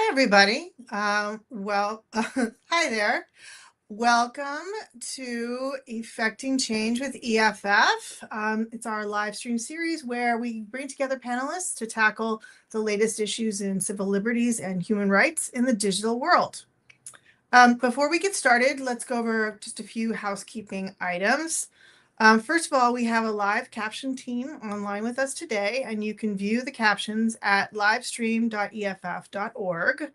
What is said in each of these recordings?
Hi, everybody. Hi there. Welcome to Effecting Change with EFF. It's our live stream series where we bring together panelists to tackle the latest issues in civil liberties and human rights in the digital world. Before we get started, let's go over just a few housekeeping items. First of all, we have a live caption team online with us today, and you can view the captions at livestream.eff.org.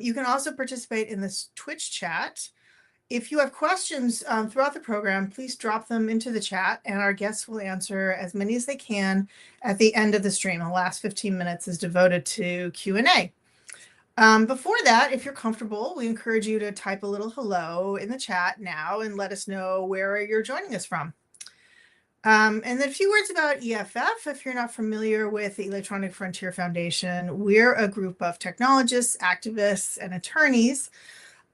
You can also participate in this Twitch chat. If you have questions throughout the program, please drop them into the chat, and our guests will answer as many as they can at the end of the stream. The last 15 minutes is devoted to Q&A. Before that, if you're comfortable, we encourage you to type a little hello in the chat now and let us know where you're joining us from. And then a few words about EFF. If you're not familiar with the Electronic Frontier Foundation, we're a group of technologists, activists, and attorneys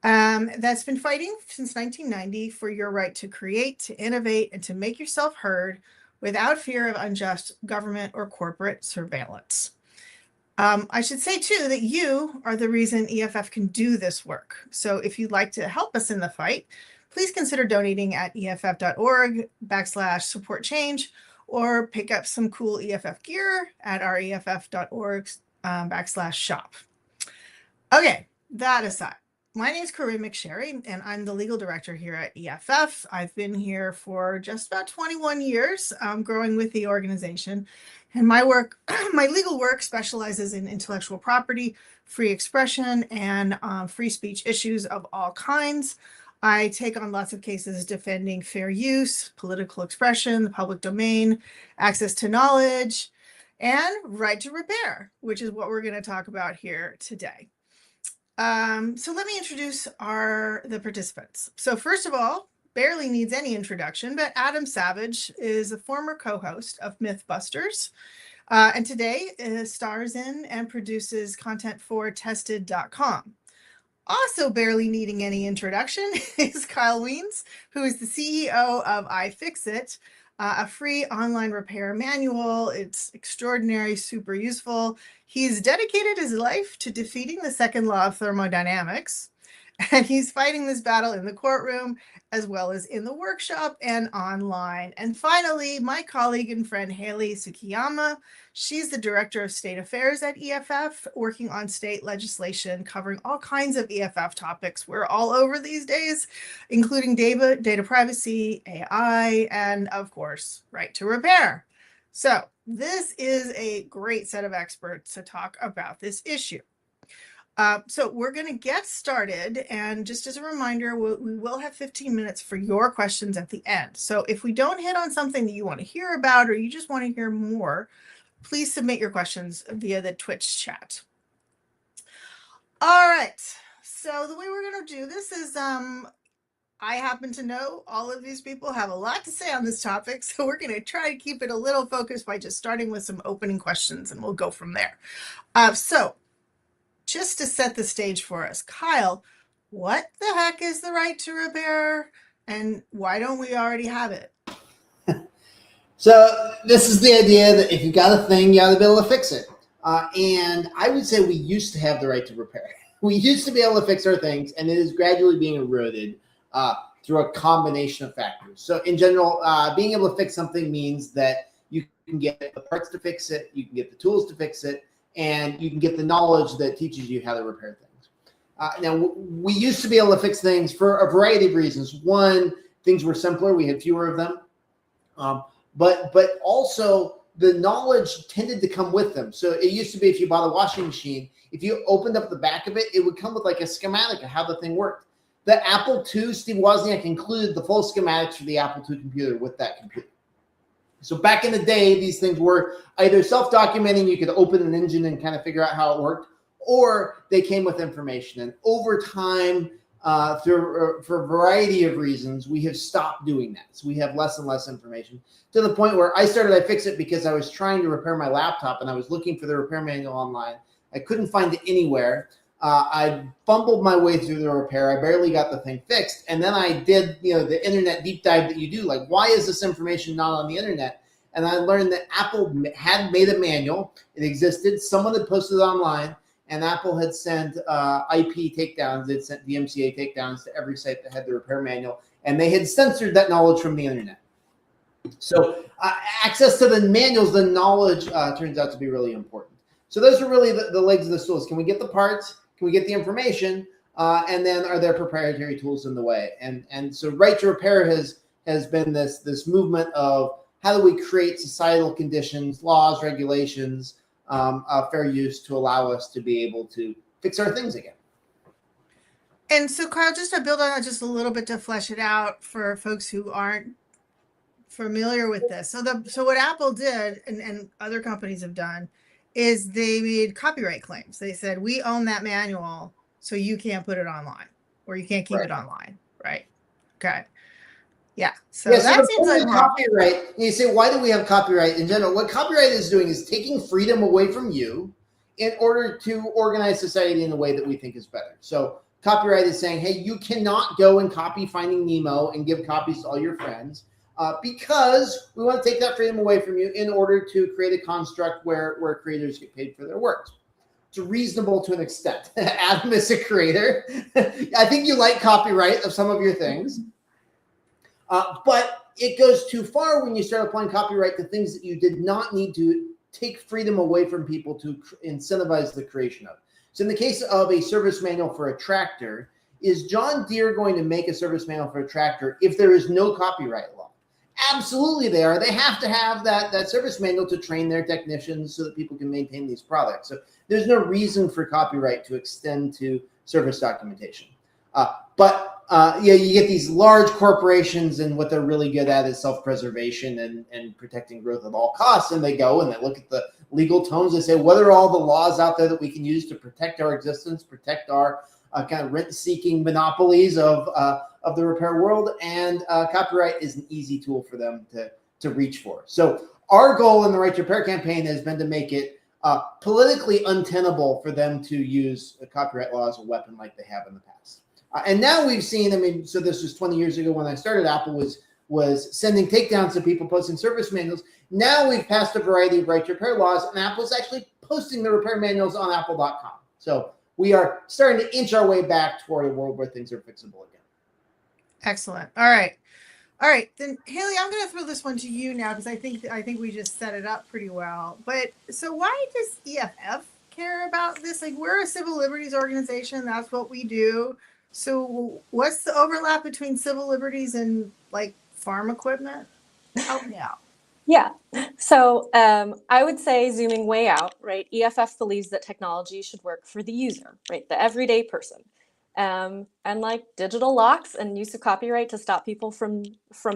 that's been fighting since 1990 for your right to create, to innovate, and to make yourself heard without fear of unjust government or corporate surveillance. I should say, too, that you are the reason EFF can do this work. So if you'd like to help us in the fight, please consider donating at EFF.org/support change, or pick up some cool EFF gear at our EFF.org/shop. Okay, that aside, my name is Corinne McSherry, and I'm the legal director here at EFF. I've been here for just about 21 years, growing with the organization. And my legal work specializes in intellectual property, free expression, and free speech issues of all kinds. I take on lots of cases defending fair use, political expression, the public domain, access to knowledge, and right to repair, which is what we're going to talk about here today. So let me introduce the participants. So first of all, barely needs any introduction, but Adam Savage is a former co-host of Mythbusters, and today stars in and produces content for Tested.com. Also barely needing any introduction is Kyle Wiens, who is the CEO of iFixit, a free online repair manual. It's extraordinary, super useful. He's dedicated his life to defeating the second law of thermodynamics, and he's fighting this battle in the courtroom as well as in the workshop and online. And finally, my colleague and friend Haley Tsukiyama. She's the director of state affairs at EFF, working on state legislation covering all kinds of EFF topics. We're all over these days, including data privacy, AI, and of course, right to repair. So this is a great set of experts to talk about this issue. So we're going to get started, and just as a reminder, we will have 15 minutes for your questions at the end. So if we don't hit on something that you want to hear about, or you just want to hear more, please submit your questions via the Twitch chat. All right, so the way we're going to do this is, I happen to know all of these people have a lot to say on this topic, so we're going to try to keep it a little focused by just starting with some opening questions, and we'll go from there. So just to set the stage for us, Kyle, what the heck is the right to repair, and why don't we already have it? So this is the idea that if you got a thing, you ought to be able to fix it. And I would say we used to have the right to repair. We used to be able to fix our things, and it is gradually being eroded through a combination of factors. So in general, being able to fix something means that you can get the parts to fix it, you can get the tools to fix it, and you can get the knowledge that teaches you how to repair things. Now, we used to be able to fix things for a variety of reasons. One, things were simpler. We had fewer of them. But also the knowledge tended to come with them. So it used to be if you bought a washing machine, if you opened up the back of it, it would come with like a schematic of how the thing worked. The Apple II, Steve Wozniak included the full schematics for the Apple II computer with that computer. So back in the day, these things were either self-documenting, you could open an engine and kind of figure out how it worked, or they came with information. And over time, for a variety of reasons, we have stopped doing that. So we have less and less information, to the point where I started iFixit because I was trying to repair my laptop, and I was looking for the repair manual online. I couldn't find it anywhere. I fumbled my way through the repair. I barely got the thing fixed. And then I did, the internet deep dive that you do. Like, why is this information not on the internet? And I learned that Apple had made a manual. It existed. Someone had posted it online. and Apple had sent IP takedowns, it sent DMCA takedowns to every site that had the repair manual, and they had censored that knowledge from the internet. So access to the manuals, the knowledge turns out to be really important. So those are really the legs of the tools. Can we get the parts? Can we get the information? And then are there proprietary tools in the way? And so right to repair has been this movement of how do we create societal conditions, laws, regulations, fair use to allow us to be able to fix our things again. And so, Kyle, just to build on that just a little bit to flesh it out for folks who aren't familiar with this. So what Apple did and other companies have done is they made copyright claims. They said, we own that manual, so you can't put it online or you can't keep it online. Right. Okay. Yeah. So that seems like copyright. You say, why do we have copyright in general? What copyright is doing is taking freedom away from you in order to organize society in a way that we think is better. So copyright is saying, hey, you cannot go and copy Finding Nemo and give copies to all your friends. Because we want to take that freedom away from you in order to create a construct where creators get paid for their works. It's reasonable to an extent. Adam is a creator. I think you like copyright of some of your things. But it goes too far when you start applying copyright to things that you did not need to take freedom away from people to incentivize the creation of. So in the case of a service manual for a tractor, is John Deere going to make a service manual for a tractor if there is no copyright law? Absolutely they are. They have to have that service manual to train their technicians so that people can maintain these products. So there's no reason for copyright to extend to service documentation. But you get these large corporations, and what they're really good at is self-preservation and protecting growth at all costs. And they go and they look at the legal tomes. They say, what are all the laws out there that we can use to protect our existence, protect our kind of rent-seeking monopolies of the repair world, and copyright is an easy tool for them to reach for. So our goal in the Right to Repair campaign has been to make it politically untenable for them to use copyright law as a weapon like they have in the past. And now we've seen, I mean, so this was 20 years ago when I started, Apple was sending takedowns to people posting service manuals. Now we've passed a variety of right to repair laws, and Apple's actually posting the repair manuals on apple.com. So we are starting to inch our way back toward a world where things are fixable again. Excellent. All right. Then Haley, I'm going to throw this one to you now because I think we just set it up pretty well. But so why does EFF care about this? Like, we're a civil liberties organization. That's what we do. So what's the overlap between civil liberties and like farm equipment? Help me out. Yeah. So I would say zooming way out, right? EFF believes that technology should work for the user, right? The everyday person. And like digital locks and use of copyright to stop people from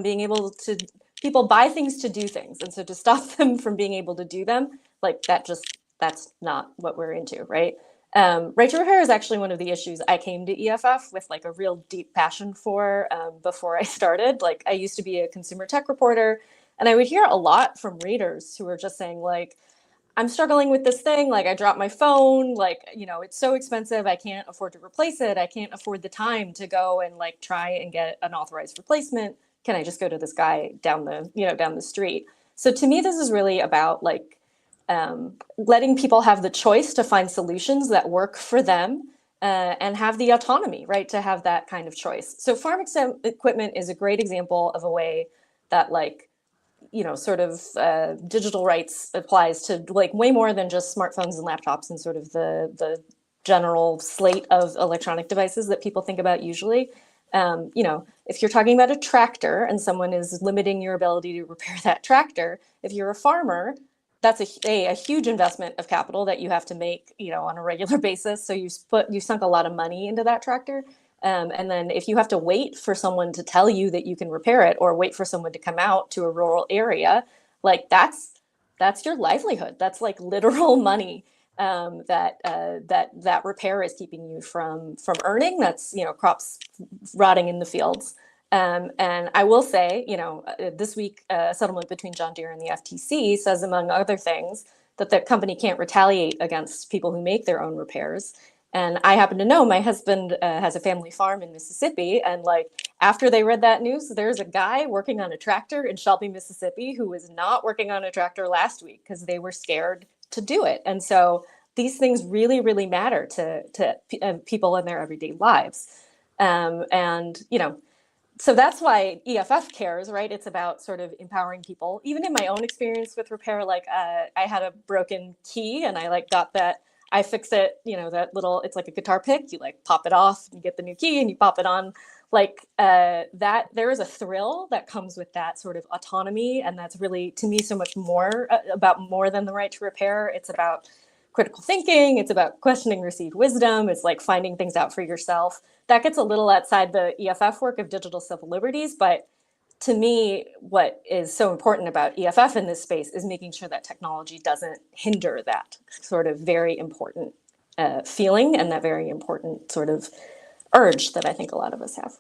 being able to, people buy things to do things. And so to stop them from being able to do them, like that's not what we're into, right? Right to repair is actually one of the issues I came to EFF with like a real deep passion for before I started. Like I used to be a consumer tech reporter, and I would hear a lot from readers who were just saying like, I'm struggling with this thing. Like I dropped my phone, like, you know, it's so expensive. I can't afford to replace it. I can't afford the time to go and like try and get an authorized replacement. Can I just go to this guy down the street? So to me, this is really about like letting people have the choice to find solutions that work for them and have the autonomy, right, to have that kind of choice. So farm equipment is a great example of a way that like, you know, sort of digital rights applies to like way more than just smartphones and laptops and sort of the general slate of electronic devices that people think about usually. You know, if you're talking about a tractor and someone is limiting your ability to repair that tractor, if you're a farmer, that's a huge investment of capital that you have to make, you know, on a regular basis. So you sunk a lot of money into that tractor. And then if you have to wait for someone to tell you that you can repair it or wait for someone to come out to a rural area, like that's your livelihood. That's like literal money that repair is keeping you from earning. That's, you know, crops rotting in the fields. And I will say, you know, this week, a settlement between John Deere and the FTC says, among other things, that the company can't retaliate against people who make their own repairs. And I happen to know my husband has a family farm in Mississippi. And like after they read that news, there's a guy working on a tractor in Shelby, Mississippi, who was not working on a tractor last week because they were scared to do it. And so these things really, really matter to people in their everyday lives. And, you know, so that's why EFF cares, right? It's about sort of empowering people. Even in my own experience with repair, like I had a broken key and I like got that iFixit, you know, that little, it's like a guitar pick. You like pop it off, you get the new key and you pop it on. Like that, there is a thrill that comes with that sort of autonomy. And that's really, to me, so much more about more than the right to repair. It's about critical thinking. It's about questioning received wisdom. It's like finding things out for yourself. That gets a little outside the EFF work of digital civil liberties, but to me, what is so important about EFF in this space is making sure that technology doesn't hinder that sort of very important feeling and that very important sort of urge that I think a lot of us have.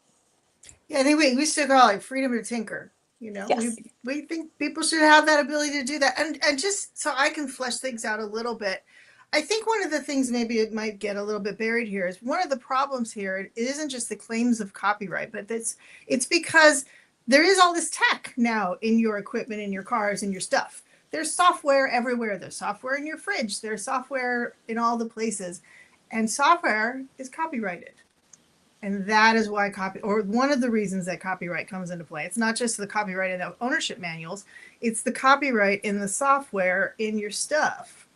Yeah, I think we used to call it freedom to tinker. You know, Yes. we think people should have that ability to do that. And just so I can flesh things out a little bit, I think one of the things maybe it might get a little bit buried here is one of the problems here. It isn't just the claims of copyright, but it's because there is all this tech now in your equipment, in your cars, in your stuff. There's software everywhere. There's software in your fridge. There's software in all the places. And software is copyrighted. And that is why or one of the reasons that copyright comes into play. It's not just the copyright in the ownership manuals, it's the copyright in the software in your stuff.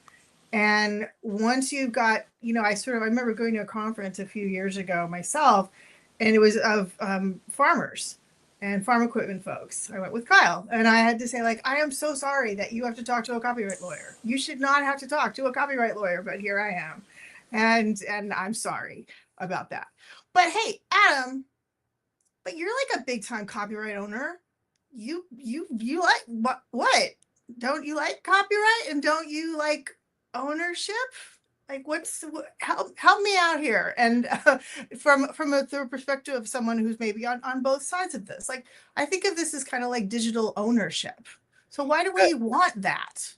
And once you've got, you know, I remember going to a conference a few years ago myself, and it was of farmers and farm equipment folks. I went with Kyle, and I had to say, like, I am so sorry that you have to talk to a copyright lawyer. You should not have to talk to a copyright lawyer, but here I am. And I'm sorry about that. But hey, Adam, but you're like a big time copyright owner. You like what? Don't you like copyright and don't you like ownership? Like help me out here. And from the perspective of someone who's maybe on both sides of this, like I think of this as kind of like digital ownership. So why do we want that?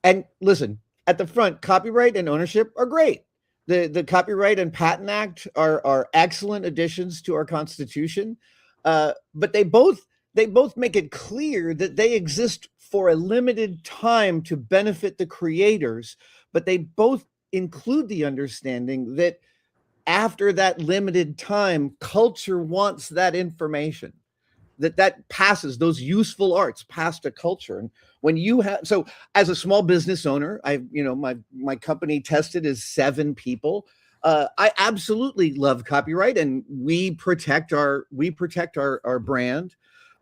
And listen, at the front, copyright and ownership are great. The Copyright and Patent Act are excellent additions to our Constitution, but they both make it clear that they exist for a limited time to benefit the creators, but they both include the understanding that after that limited time, culture wants that information, that passes, those useful arts pass to culture. And when you have, so as a small business owner, my company tested is 7 people. I absolutely love copyright, and we protect our brand.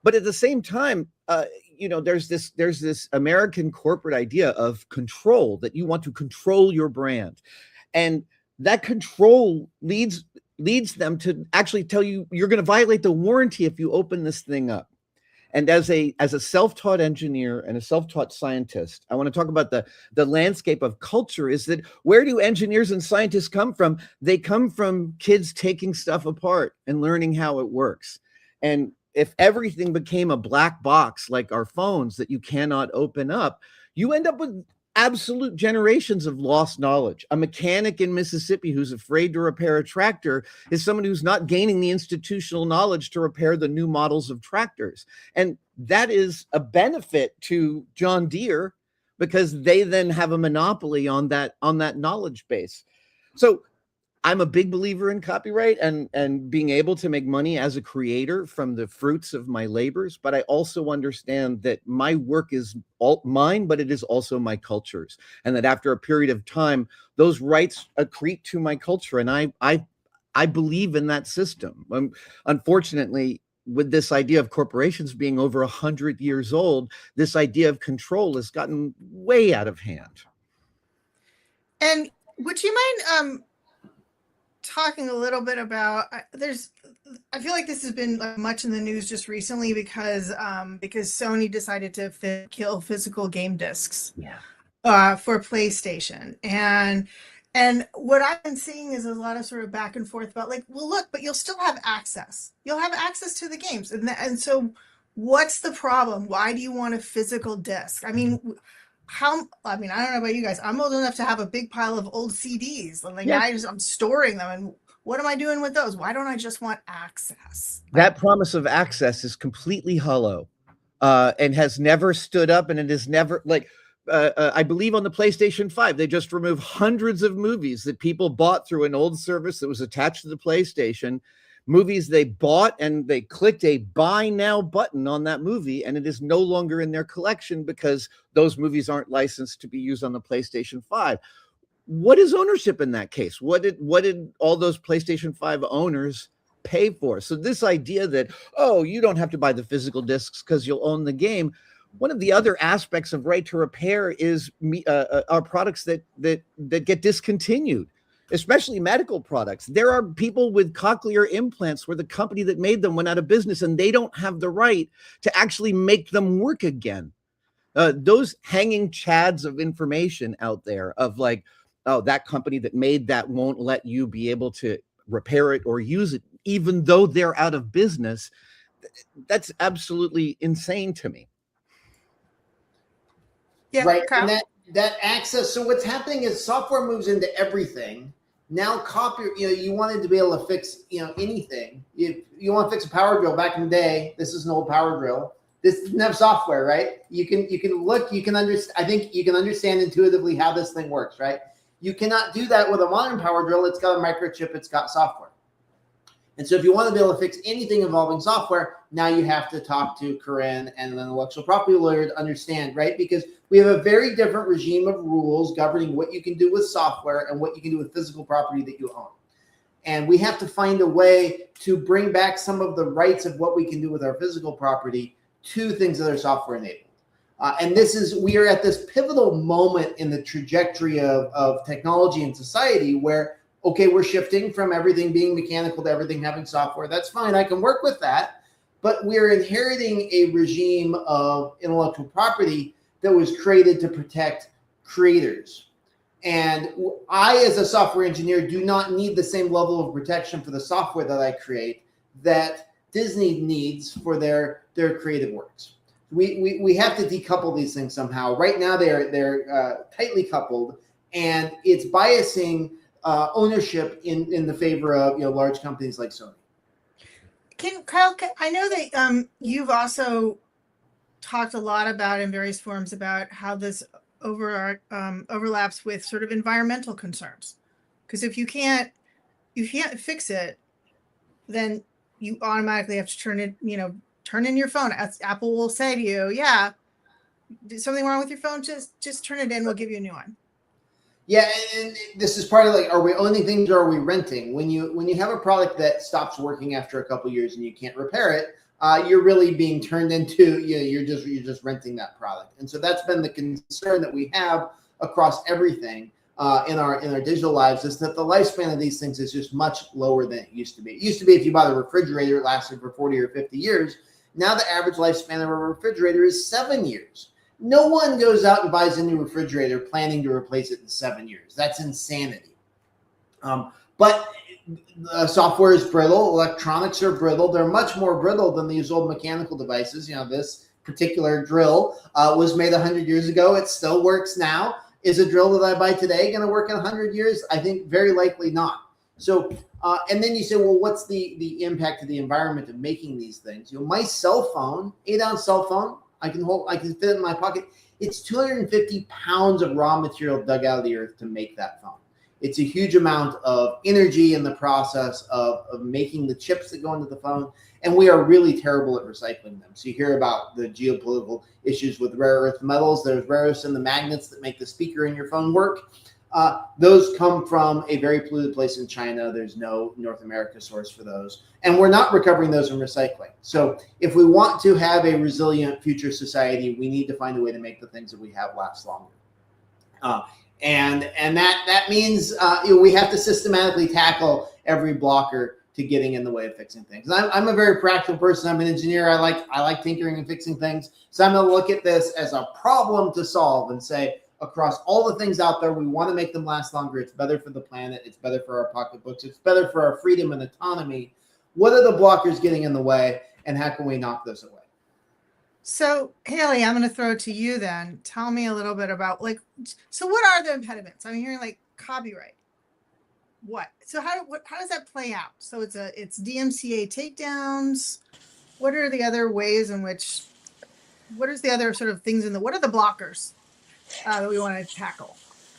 But at the same time, there's this American corporate idea of control, that you want to control your brand, and that control leads them to actually tell you you're going to violate the warranty if you open this thing up. And as a self-taught engineer and a self-taught scientist, I want to talk about the landscape of culture. Is that where do engineers and scientists come from? They come from kids taking stuff apart and learning how it works. And if everything became a black box like our phones that you cannot open up, you end up with absolute generations of lost knowledge. A mechanic in Mississippi who's afraid to repair a tractor is someone who's not gaining the institutional knowledge to repair the new models of tractors. And that is a benefit to John Deere because they then have a monopoly on that knowledge base. So I'm a big believer in copyright and being able to make money as a creator from the fruits of my labors. But I also understand that my work is all mine, but it is also my culture's. And that after a period of time, those rights accrete to my culture. And I believe in that system. Unfortunately, with this idea of corporations being over 100 years old, this idea of control has gotten way out of hand. And would you mind talking a little bit about I feel like this has been much in the news just recently because Sony decided to kill physical game discs for PlayStation, and what I've been seeing is a lot of sort of back and forth about like, well, look, but you'll still have access to the games, and so what's the problem? Why do you want a physical disc? I mean, I don't know about you guys. I'm old enough to have a big pile of old CDs. And I'm storing them. And what am I doing with those? Why don't I just want access? That promise of access is completely hollow and has never stood up. And it is never I believe on the PlayStation 5, they just removed hundreds of movies that people bought through an old service that was attached to the PlayStation. Movies they bought, and they clicked a buy now button on that movie, and it is no longer in their collection because those movies aren't licensed to be used on the PlayStation 5. What is ownership in that case? What did all those PlayStation 5 owners pay for? So this idea that, oh, you don't have to buy the physical discs because you'll own the game. One of the other aspects of right to repair is our products that get discontinued, especially medical products. There are people with cochlear implants where the company that made them went out of business, and they don't have the right to actually make them work again. Those hanging chads of information out there of like, oh, that company that made that won't let you be able to repair it or use it, even though they're out of business. That's absolutely insane to me. Yeah, right. Kyle? And that access. So what's happening is software moves into everything. Now you wanted to be able to fix, anything. If you want to fix a power drill back in the day, this is an old power drill. This didn't have software, right? You can look, you can understand. I think you can understand intuitively how this thing works, right? You cannot do that with a modern power drill. It's got a microchip. It's got software. And so if you want to be able to fix anything involving software, now you have to talk to Corinne and an intellectual property lawyer to understand, right? Because we have a very different regime of rules governing what you can do with software and what you can do with physical property that you own. And we have to find a way to bring back some of the rights of what we can do with our physical property to things that are software enabled. And we are at this pivotal moment in the trajectory of technology and society where, okay, we're shifting from everything being mechanical to everything having software. That's fine. I can work with that. But we're inheriting a regime of intellectual property that was created to protect creators. And I, as a software engineer, do not need the same level of protection for the software that I create that Disney needs for their creative works. We have to decouple these things somehow. Right now, they're tightly coupled, and it's biasing ownership in the favor of large companies like Sony. Kyle, I know that you've also talked a lot about in various forums about how this overlaps with sort of environmental concerns. Because if you can't fix it, then you automatically have to turn in your phone. Apple will say to you, yeah, there's something wrong with your phone, just turn it in, we'll give you a new one. Yeah, and this is part of like, are we owning things or are we renting? When you have a product that stops working after a couple of years and you can't repair it, you're really being turned into you're just renting that product. And so that's been the concern that we have across everything in our digital lives, is that the lifespan of these things is just much lower than it used to be. It used to be if you bought a refrigerator, it lasted for 40 or 50 years. Now the average lifespan of a refrigerator is 7 years. No one goes out and buys a new refrigerator planning to replace it in 7 years. That's insanity. But software is brittle. Electronics are brittle. They're much more brittle than these old mechanical devices. This particular drill was made 100 years ago. It still works now. Is a drill that I buy today going to work in 100 years? I think very likely not. So, and then you say, well, what's the impact of the environment of making these things? My cell phone, 8-ounce cell phone, I can fit it in my pocket. It's 250 pounds of raw material dug out of the earth to make that phone. It's a huge amount of energy in the process of making the chips that go into the phone. And we are really terrible at recycling them. So you hear about the geopolitical issues with rare earth metals. There's rare earths in the magnets that make the speaker in your phone work. Those come from a very polluted place in China. There's no North America source for those. And we're not recovering those and recycling. So if we want to have a resilient future society, we need to find a way to make the things that we have last longer. And that means we have to systematically tackle every blocker to getting in the way of fixing things. And I'm a very practical person. I'm an engineer. I like tinkering and fixing things. So I'm going to look at this as a problem to solve and say, across all the things out there, we want to make them last longer. It's better for the planet. It's better for our pocketbooks. It's better for our freedom and autonomy. What are the blockers getting in the way, and how can we knock those away? So, Haley, I'm going to throw it to you then. Tell me a little bit about so what are the impediments? I'm hearing copyright. What? So how does that play out? So it's DMCA takedowns. What are the other ways in which? What is the other sort of things what are the blockers? that we want to tackle?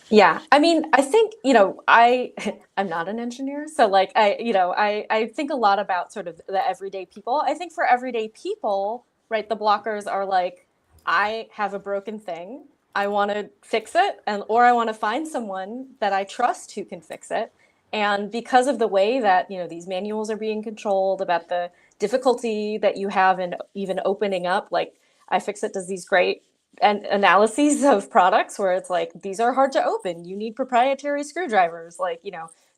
Yeah, I mean, I think, I'm not an engineer, so like I think a lot about sort of the everyday people. I think for everyday people, right, the blockers are like, I have a broken thing, I want to fix it, or I want to find someone that I trust who can fix it. And because of the way that, these manuals are being controlled, about the difficulty that you have in even opening up, like iFixit does these great and analyses of products where it's like, these are hard to open, you need proprietary screwdrivers, like,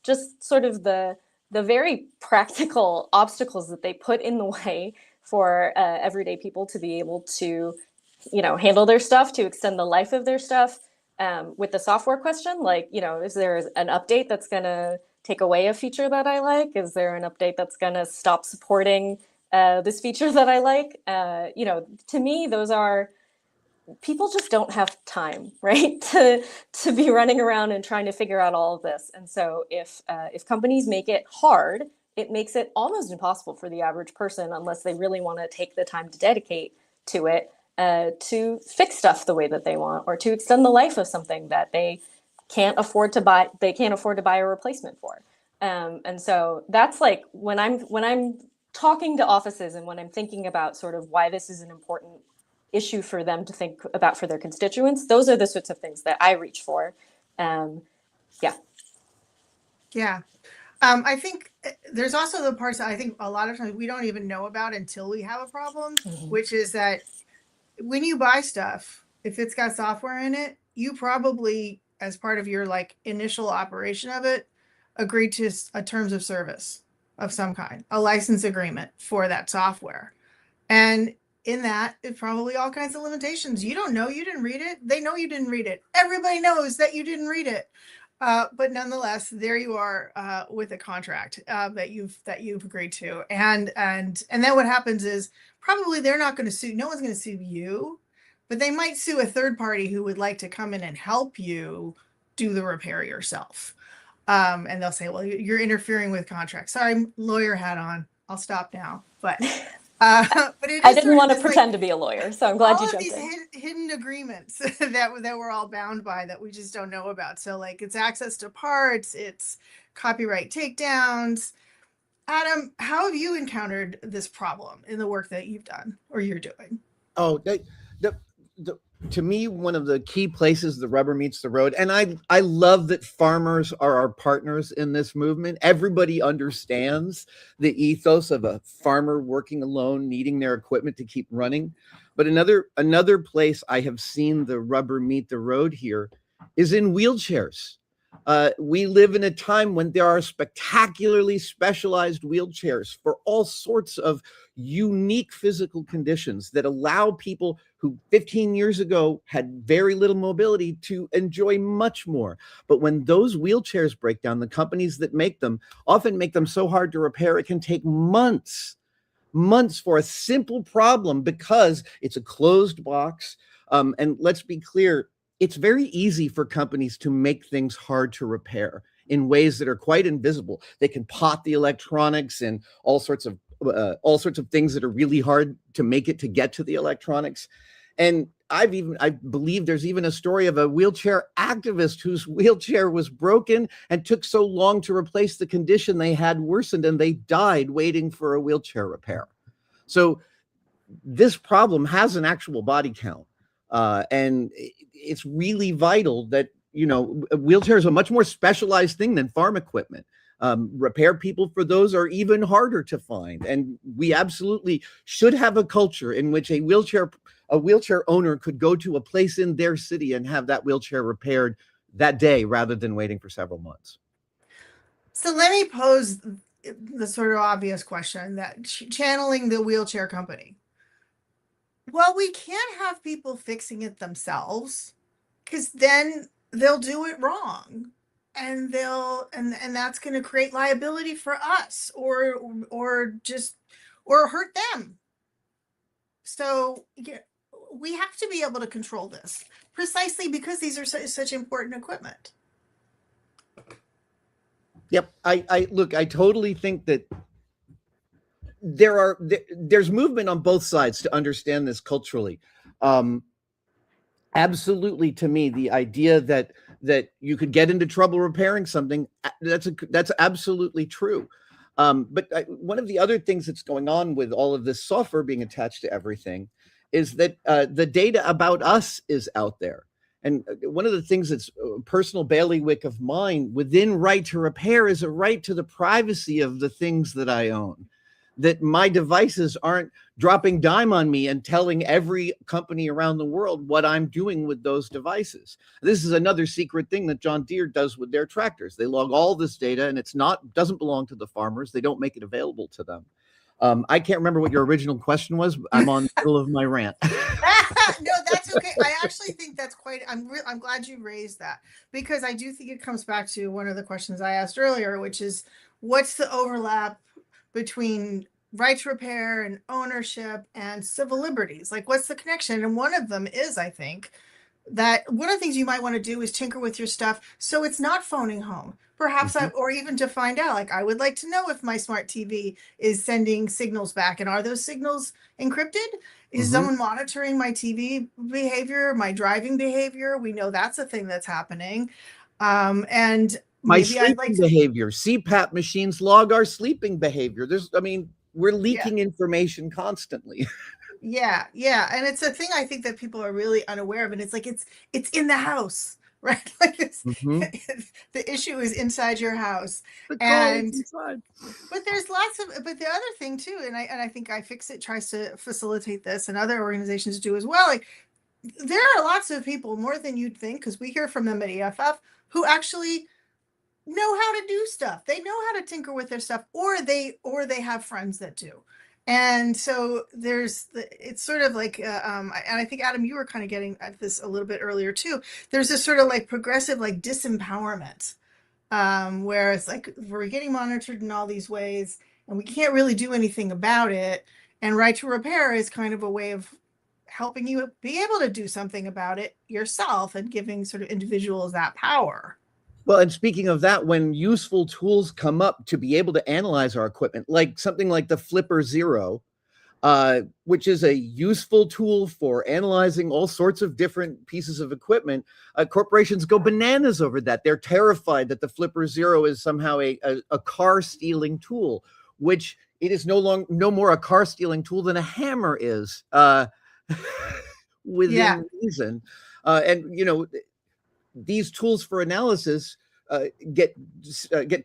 just sort of the very practical obstacles that they put in the way for everyday people to be able to handle their stuff, to extend the life of their stuff. With the software question, like, is there an update that's going to take away a feature that I like? Is there an update that's going to stop supporting this feature that I like? To me, those are, people just don't have time, right, to be running around and trying to figure out all of this. And so if companies make it hard, it makes it almost impossible for the average person, unless they really want to take the time to dedicate to it, to fix stuff the way that they want, or to extend the life of something that they can't afford to buy. They can't afford to buy a replacement for. And so that's like, when I'm talking to offices and when I'm thinking about sort of why this is an important issue for them to think about for their constituents, those are the sorts of things that I reach for. Yeah. I think there's also the parts that I think a lot of times we don't even know about until we have a problem, which is that when you buy stuff, if it's got software in it, you probably, as part of your like initial operation of it, agreed to a terms of service of some kind, a license agreement for that software. And in that, it's probably all kinds of limitations. You don't know, you didn't read it. They know you didn't read it. Everybody knows that you didn't read it. But nonetheless, there you are with a contract that you've agreed to. And then what happens is, probably they're not going to sue. No one's going to sue you, but they might sue a third party who would like to come in and help you do the repair yourself. And they'll say, well, you're interfering with contracts. Sorry, lawyer hat on. I'll stop now. But but I didn't want to pretend to be a lawyer, so I'm glad you jumped in. All of these hidden agreements that we're all bound by that we just don't know about. So like, it's access to parts, it's copyright takedowns. Adam, how have you encountered this problem in the work that you've done or you're doing? Oh, to me, one of the key places the rubber meets the road, and I love that farmers are our partners in this movement. Everybody understands the ethos of a farmer working alone, needing their equipment to keep running. But another place I have seen the rubber meet the road here is in wheelchairs. We live in a time when there are spectacularly specialized wheelchairs for all sorts of unique physical conditions that allow people who 15 years ago had very little mobility to enjoy much more. But when those wheelchairs break down, the companies that make them often make them so hard to repair, it can take months for a simple problem because it's a closed box. And let's be clear, it's very easy for companies to make things hard to repair in ways that are quite invisible. They can pot the electronics and all sorts of things that are really hard to make it to get to the electronics. And I believe there's even a story of a wheelchair activist whose wheelchair was broken and took so long to replace, the condition they had worsened and they died waiting for a wheelchair repair. So this problem has an actual body count. And it's really vital that, a wheelchair is a much more specialized thing than farm equipment. Repair people for those are even harder to find. And we absolutely should have a culture in which a wheelchair owner could go to a place in their city and have that wheelchair repaired that day rather than waiting for several months. So let me pose the sort of obvious question, that channeling the wheelchair company. Well, we can't have people fixing it themselves, because then they'll do it wrong, and and that's going to create liability for us, or hurt them. So yeah, we have to be able to control this, precisely because these are such important equipment. Yep, I totally think that there's movement on both sides to understand this culturally. Absolutely, to me, the idea that you could get into trouble repairing something, that's absolutely true. But one of the other things that's going on with all of this software being attached to everything is that the data about us is out there. And one of the things that's a personal bailiwick of mine within right to repair is a right to the privacy of the things that I own. That my devices aren't dropping dime on me and telling every company around the world what I'm doing with those devices. This is another secret thing that John Deere does with their tractors. They log all this data, and doesn't belong to the farmers. They don't make it available to them. I can't remember what your original question was. I'm on the middle of my rant. No, that's okay. I actually think that's I'm glad you raised that, because I do think it comes back to one of the questions I asked earlier, which is what's the overlap between right to repair and ownership and civil liberties? Like, what's the connection? And one of them is, I think, that one of the things you might want to do is tinker with your stuff so it's not phoning home. Perhaps or even to find out, like, I would like to know if my smart TV is sending signals back, and are those signals encrypted? Is someone monitoring my TV behavior, my driving behavior? We know that's a thing that's happening. And My maybe I'd like sleeping to, behavior. CPAP machines log our sleeping behavior. We're yeah. leaking information constantly. Yeah, yeah, and it's a thing I think that people are really unaware of, and it's like it's in the house, right? Like the issue is inside your house, The call is and inside. but there's but the other thing too, and I think iFixit tries to facilitate this, and other organizations do as well. Like, there are lots of people, more than you'd think, because we hear from them at EFF, who actually know how to do stuff. They know how to tinker with their stuff, or they have friends that do. And so it's sort of like, and I think, Adam, you were kind of getting at this a little bit earlier too. There's this sort of like progressive, like, disempowerment, where it's like we're getting monitored in all these ways and we can't really do anything about it. And right to repair is kind of a way of helping you be able to do something about it yourself and giving sort of individuals that power. Well, and speaking of that, when useful tools come up to be able to analyze our equipment, like something like the Flipper Zero, which is a useful tool for analyzing all sorts of different pieces of equipment, corporations go bananas over that. They're terrified that the Flipper Zero is somehow a car stealing tool, which it is no more a car stealing tool than a hammer is, within reason. And these tools for analysis get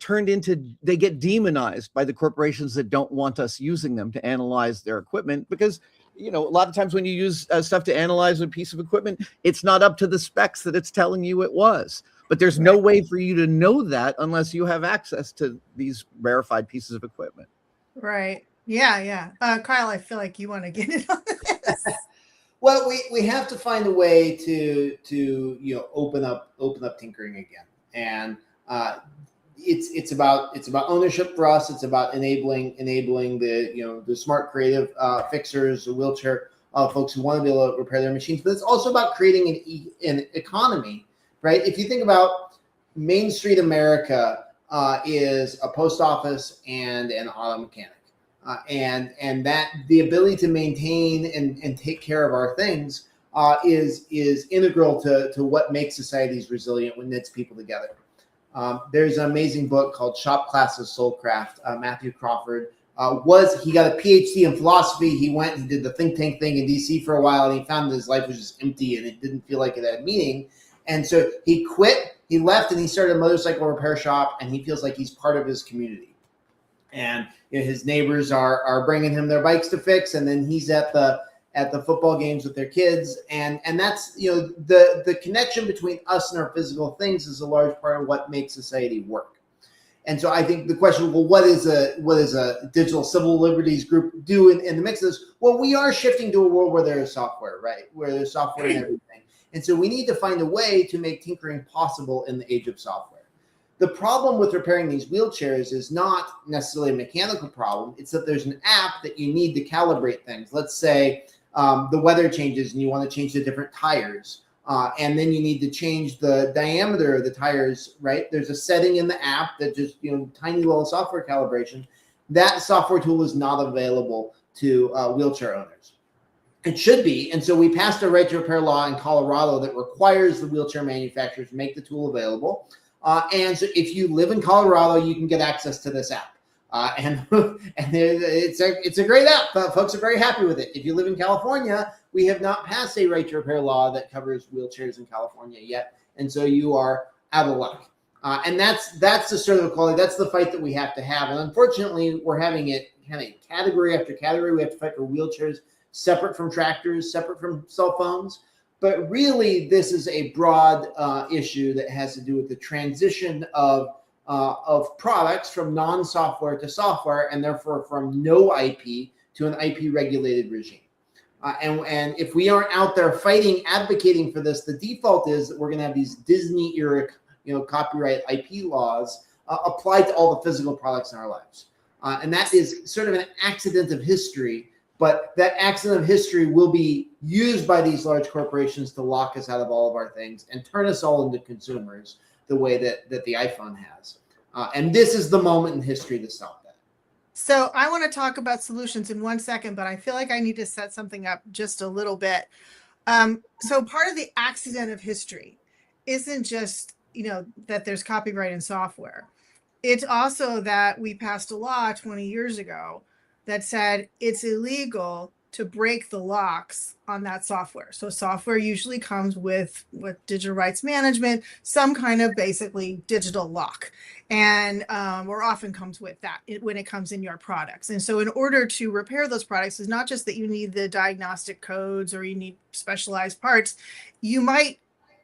turned into, they get demonized by the corporations that don't want us using them to analyze their equipment, because a lot of times when you use stuff to analyze a piece of equipment, it's not up to the specs that it's telling you it was. But there's no way for you to know that unless you have access to these rarefied pieces of equipment. Right. Yeah. Kyle, I feel like you want to get in on this. Well, we have to find a way to open up tinkering again, and it's about ownership for us. It's about enabling the smart, creative fixers, the wheelchair folks who want to be able to repair their machines. But it's also about creating an economy, right? If you think about Main Street America, is a post office and an auto mechanic. And that the ability to maintain and take care of our things is integral to what makes societies resilient, when knits people together. There's an amazing book called Shop Class of Soulcraft. Matthew Crawford he got a PhD in philosophy. He did the think tank thing in DC for a while, and he found that his life was just empty and it didn't feel like it had meaning. And so he quit, he left, and he started a motorcycle repair shop, and he feels like he's part of his community. And his neighbors are bringing him their bikes to fix, and then he's at the football games with their kids, and that's the connection between us and our physical things is a large part of what makes society work. And so I think the question, well, what is a digital civil liberties group do in the mix of this? Well, we are shifting to a world where there is software, right? Where there's software and everything, and so we need to find a way to make tinkering possible in the age of software. The problem with repairing these wheelchairs is not necessarily a mechanical problem. It's that there's an app that you need to calibrate things. Let's say the weather changes and you want to change the different tires. And then you need to change the diameter of the tires, right? There's a setting in the app that just, tiny little software calibration. That software tool is not available to wheelchair owners. It should be. And so we passed a right to repair law in Colorado that requires the wheelchair manufacturers to make the tool available. And so if you live in Colorado, you can get access to this app. And it's a great app. Folks are very happy with it. If you live in California, we have not passed a right to repair law that covers wheelchairs in California yet. And so you are out of luck. And that's the sort of equality. That's the fight that we have to have. And unfortunately, we're having it kind of category after category. We have to fight for wheelchairs separate from tractors, separate from cell phones. But really, this is a broad issue that has to do with the transition of products from non-software to software, and therefore from no IP to an IP-regulated regime. And if we aren't out there fighting, advocating for this, the default is that we're going to have these Disney-era, copyright IP laws applied to all the physical products in our lives. And that is sort of an accident of history. But that accident of history will be used by these large corporations to lock us out of all of our things and turn us all into consumers the way that the iPhone has. And this is the moment in history to stop that. So I want to talk about solutions in 1 second, but I feel like I need to set something up just a little bit. So part of the accident of history isn't just, that there's copyright in software. It's also that we passed a law 20 years ago that said it's illegal to break the locks on that software. So software usually comes with digital rights management, some kind of basically digital lock, and or often comes with that when it comes in your products. And so in order to repair those products, it's not just that you need the diagnostic codes or you need specialized parts, you might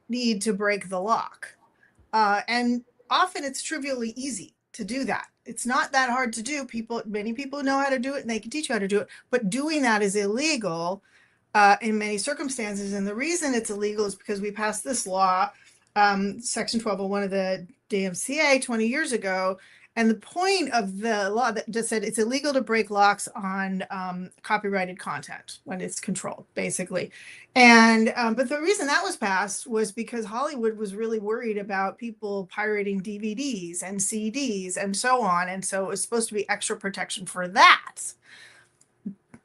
need to break the lock. And often it's trivially easy to do that. It's not that hard to do. Many people know how to do it and they can teach you how to do it, but doing that is illegal in many circumstances. And the reason it's illegal is because we passed this law, Section 1201 of the DMCA 20 years ago. And the point of the law that just said it's illegal to break locks on copyrighted content when it's controlled, basically. And but the reason that was passed was because Hollywood was really worried about people pirating DVDs and CDs and so on. And so it was supposed to be extra protection for that.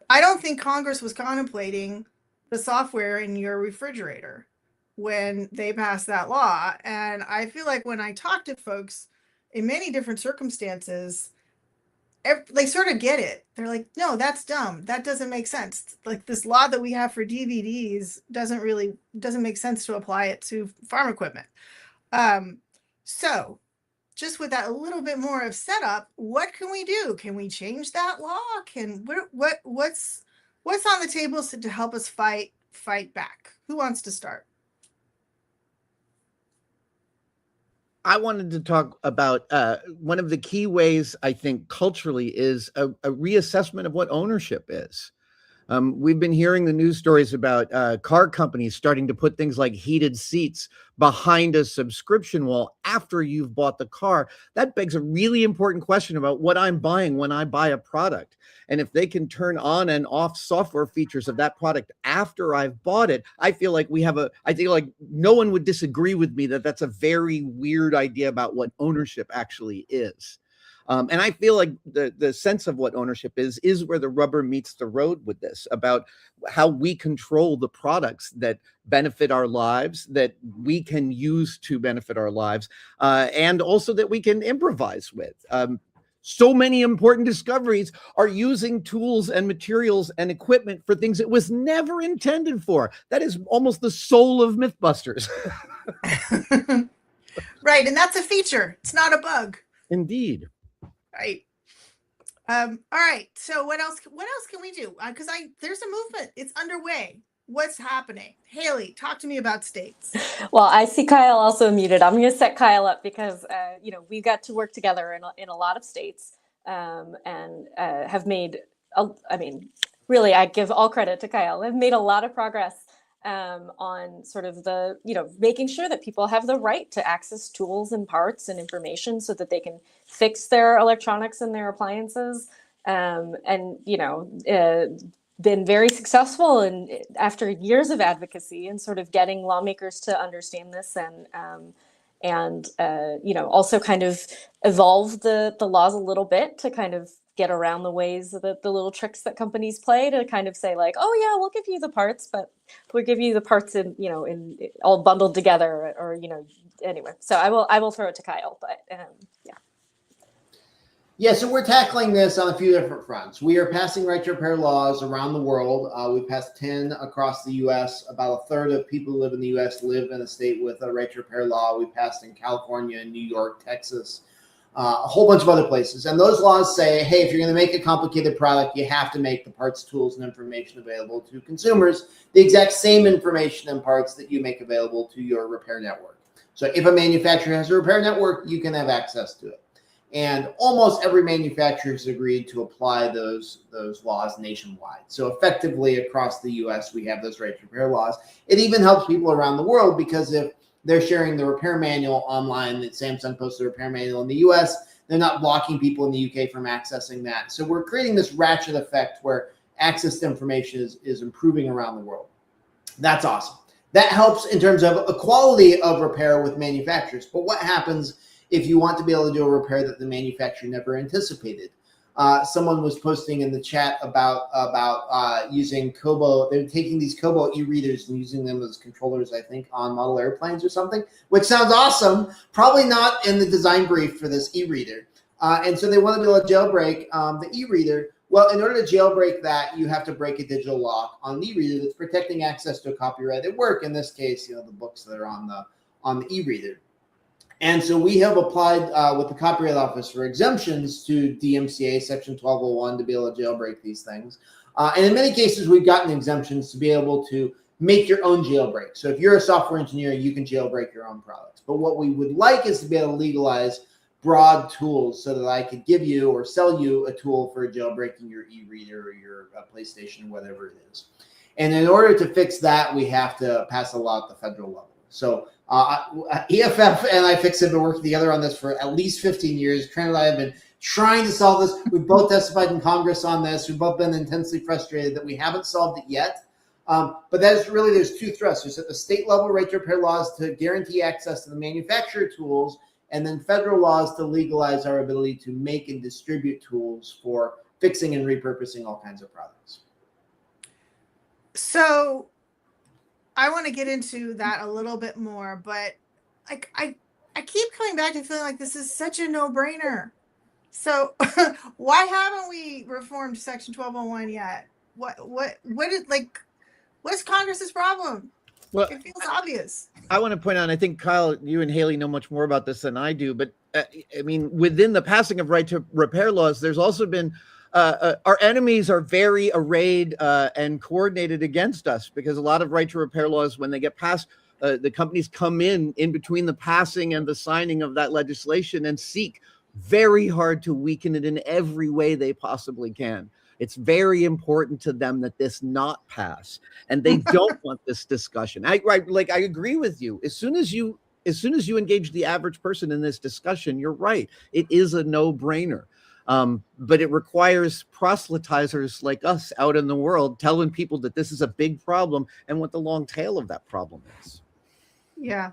I don't think Congress was contemplating the software in your refrigerator when they passed that law. And I feel like when I talk to folks in many different circumstances, they sort of get it. They're like, no, that's dumb. That doesn't make sense. Like this law that we have for DVDs doesn't make sense to apply it to farm equipment. So just with that a little bit more of setup, what can we do? Can we change that law? What's on the table to help us fight back? Who wants to start? I wanted to talk about one of the key ways I think culturally is a reassessment of what ownership is. We've been hearing the news stories about car companies starting to put things like heated seats behind a subscription wall after you've bought the car. That begs a really important question about what I'm buying when I buy a product. And if they can turn on and off software features of that product after I've bought it, I feel like I feel like no one would disagree with me that that's a very weird idea about what ownership actually is. And I feel like the sense of what ownership is where the rubber meets the road with this, about how we control the products that benefit our lives, that we can use to benefit our lives, and also that we can improvise with. So many important discoveries are using tools and materials and equipment for things it was never intended for. That is almost the soul of Mythbusters. Right. And that's a feature. It's not a bug. Indeed. Right. All right. So what else can we do? Because there's a movement. It's underway. What's happening? Haley, talk to me about states. Well, I see Kyle also muted. I'm going to set Kyle up because, we got to work together in a lot of states and have made, really, I give all credit to Kyle. Have made a lot of progress on sort of the, making sure that people have the right to access tools and parts and information so that they can fix their electronics and their appliances. Been very successful and after years of advocacy and sort of getting lawmakers to understand this and also kind of evolve the laws a little bit to kind of get around the ways that the little tricks that companies play to kind of say like, oh yeah, we'll give you the parts, but we'll give you the parts in, in all bundled together, or anyway. So I will throw it to Kyle, but yeah. Yeah, so we're tackling this on a few different fronts. We are passing right to repair laws around the world. We passed 10 across the U.S. About a third of people who live in the U.S. live in a state with a right to repair law. We passed in California, New York, Texas, a whole bunch of other places. And those laws say, hey, if you're going to make a complicated product, you have to make the parts, tools, and information available to consumers, the exact same information and parts that you make available to your repair network. So if a manufacturer has a repair network, you can have access to it. And almost every manufacturer has agreed to apply those laws nationwide. So effectively across the U.S., we have those right to repair laws. It even helps people around the world, because if they're sharing the repair manual online, that Samsung posted a repair manual in the U.S., they're not blocking people in the U.K. from accessing that. So we're creating this ratchet effect where access to information is improving around the world. That's awesome. That helps in terms of equality of repair with manufacturers. But what happens if you want to be able to do a repair that the manufacturer never anticipated? Someone was posting in the chat about using Kobo. They're taking these Kobo e-readers and using them as controllers, I think, on model airplanes or something, which sounds awesome. Probably not in the design brief for this e-reader. And so they want to be able to jailbreak the e-reader. Well, in order to jailbreak that, you have to break a digital lock on the e-reader that's protecting access to a copyrighted work. In this case, the books that are on the e-reader. And so we have applied with the Copyright Office for exemptions to DMCA Section 1201 to be able to jailbreak these things. And in many cases, we've gotten exemptions to be able to make your own jailbreak. So if you're a software engineer, you can jailbreak your own products. But what we would like is to be able to legalize broad tools so that I could give you or sell you a tool for jailbreaking your e-reader or your PlayStation, whatever it is. And in order to fix that, we have to pass a law at the federal level. So EFF and iFixit have been working together on this for at least 15 years. Trent and I have been trying to solve this. We've both testified in Congress on this. We've both been intensely frustrated that we haven't solved it yet. But there's two thrusts. There's at the state level right to repair laws to guarantee access to the manufacturer tools, and then federal laws to legalize our ability to make and distribute tools for fixing and repurposing all kinds of products. So I want to get into that a little bit more, but I keep coming back to feeling like this is such a no-brainer. So why haven't we reformed Section 1201 yet? What's Congress's problem? Well, it feels obvious. I want to point out, I think, Kyle, you and Haley know much more about this than I do, but I mean, within the passing of right to repair laws, there's also been our enemies are very arrayed and coordinated against us, because a lot of right to repair laws, when they get passed, the companies come in between the passing and the signing of that legislation and seek very hard to weaken it in every way they possibly can. It's very important to them that this not pass, and they don't want this discussion. I agree with you. As soon as you engage the average person in this discussion, you're right. It is a no-brainer. But it requires proselytizers like us out in the world telling people that this is a big problem and what the long tail of that problem is. Yeah.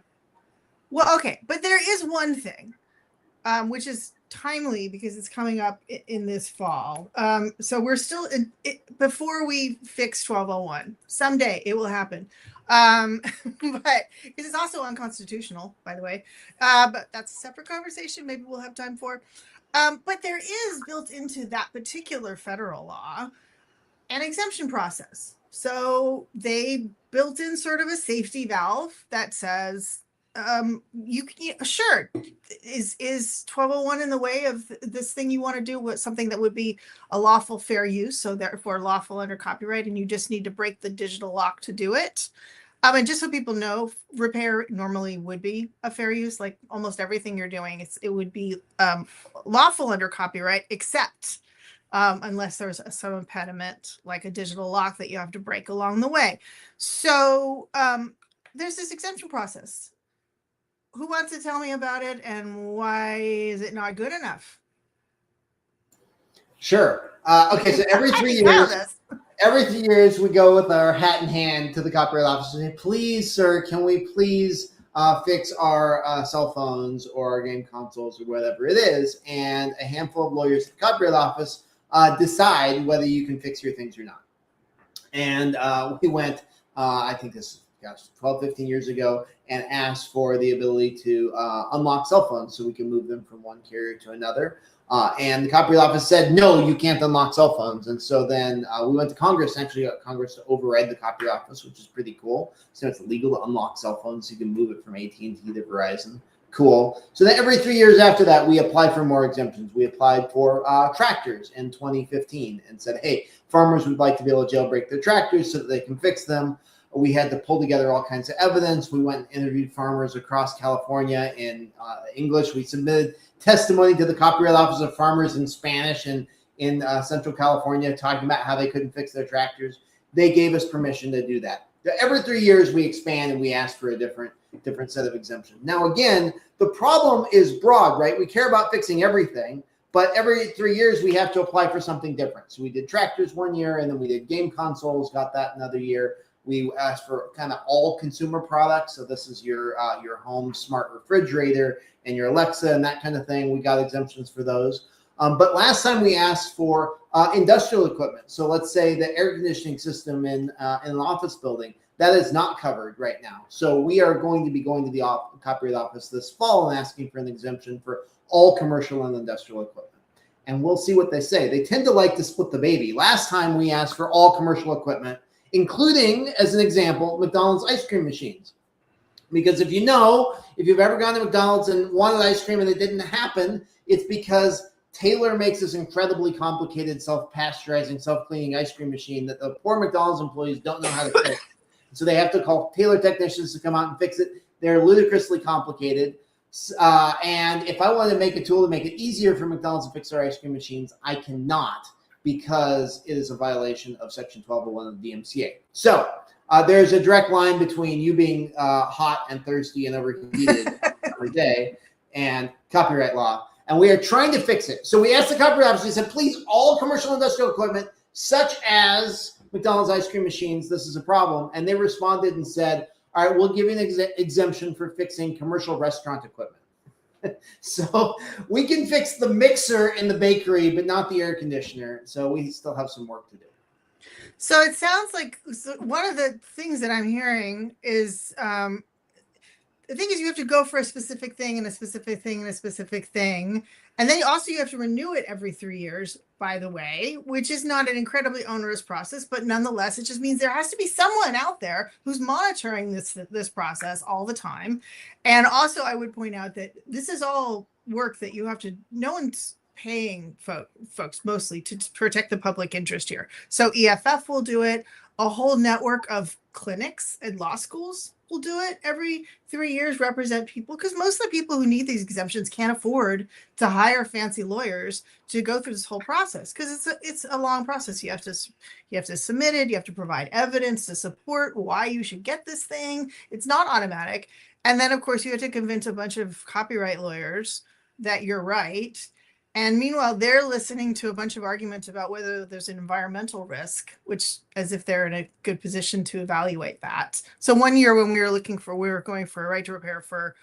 Well, okay. But there is one thing, which is timely because it's coming up in this fall. So we're still before we fix 1201. Someday it will happen. But because it's also unconstitutional, by the way. But that's a separate conversation. Maybe we'll have time for. But there is built into that particular federal law an exemption process. So they built in sort of a safety valve that says, sure, is 1201 in the way of this thing you want to do with something that would be a lawful fair use, so therefore lawful under copyright, and you just need to break the digital lock to do it. And just so people know, repair normally would be a fair use. Like almost everything you're doing, it would be lawful under copyright, except unless there's some impediment, like a digital lock that you have to break along the way. So there's this exemption process. Who wants to tell me about it, and why is it not good enough? Sure. Okay, so every 3 years. Every 3 years, we go with our hat in hand to the Copyright Office and say, please, sir, can we please fix our cell phones or our game consoles or whatever it is? And a handful of lawyers at the Copyright Office decide whether you can fix your things or not. And we went, I think this, 12, 15 years ago, and asked for the ability to unlock cell phones so we can move them from one carrier to another. And the Copyright Office said, no, you can't unlock cell phones. And so then we went to Congress and actually got Congress to override the Copyright Office, which is pretty cool. So it's legal to unlock cell phones. So you can move it from AT&T to Verizon. Cool. So then every 3 years after that, we applied for more exemptions. We applied for tractors in 2015 and said, hey, farmers would like to be able to jailbreak their tractors so that they can fix them. We had to pull together all kinds of evidence. We went and interviewed farmers across California in English. We submitted testimony to the Copyright Office of Farmers in Spanish and in Central California, talking about how they couldn't fix their tractors. They gave us permission to do that. Every 3 years, we expand and we ask for a different set of exemptions. Now, again, the problem is broad, right? We care about fixing everything, but every 3 years, we have to apply for something different. So we did tractors 1 year, and then we did game consoles, got that another year. We asked for kind of all consumer products. So this is your home smart refrigerator and your Alexa and that kind of thing. We got exemptions for those. But last time we asked for industrial equipment. So let's say the air conditioning system in an office building, that is not covered right now. So we are going to be going to the Copyright Office this fall and asking for an exemption for all commercial and industrial equipment. And we'll see what they say. They tend to like to split the baby. Last time we asked for all commercial equipment, including, as an example, McDonald's ice cream machines. Because if you've ever gone to McDonald's and wanted ice cream and it didn't happen, it's because Taylor makes this incredibly complicated self-pasteurizing, self-cleaning ice cream machine that the poor McDonald's employees don't know how to fix. So they have to call Taylor technicians to come out and fix it. They're ludicrously complicated. And if I wanted to make a tool to make it easier for McDonald's to fix their ice cream machines, I cannot, because it is a violation of Section 1201 of the DMCA. So there's a direct line between you being hot and thirsty and overheated every day and copyright law. And we are trying to fix it. So we asked the Copyright Office, we said, please, all commercial industrial equipment, such as McDonald's ice cream machines, this is a problem. And they responded and said, all right, we'll give you an exemption for fixing commercial restaurant equipment. So we can fix the mixer in the bakery, but not the air conditioner. So we still have some work to do. So it sounds like one of the things that I'm hearing is the thing is you have to go for a specific thing and a specific thing and a specific thing. And then also you have to renew it every 3 years, by the way, which is not an incredibly onerous process, but nonetheless, it just means there has to be someone out there who's monitoring this process all the time. And also I would point out that this is all work that you have to, no one's paying folks mostly to protect the public interest here. So EFF will do it. A whole network of clinics and law schools will do it every 3 years, represent people, because most of the people who need these exemptions can't afford to hire fancy lawyers to go through this whole process, because it's a long process. You have to submit it, you have to provide evidence to support why you should get this thing. It's not automatic. And then of course you have to convince a bunch of copyright lawyers that you're right. And meanwhile, they're listening to a bunch of arguments about whether there's an environmental risk, which as if they're in a good position to evaluate that. So 1 year when we were going for a right to repair for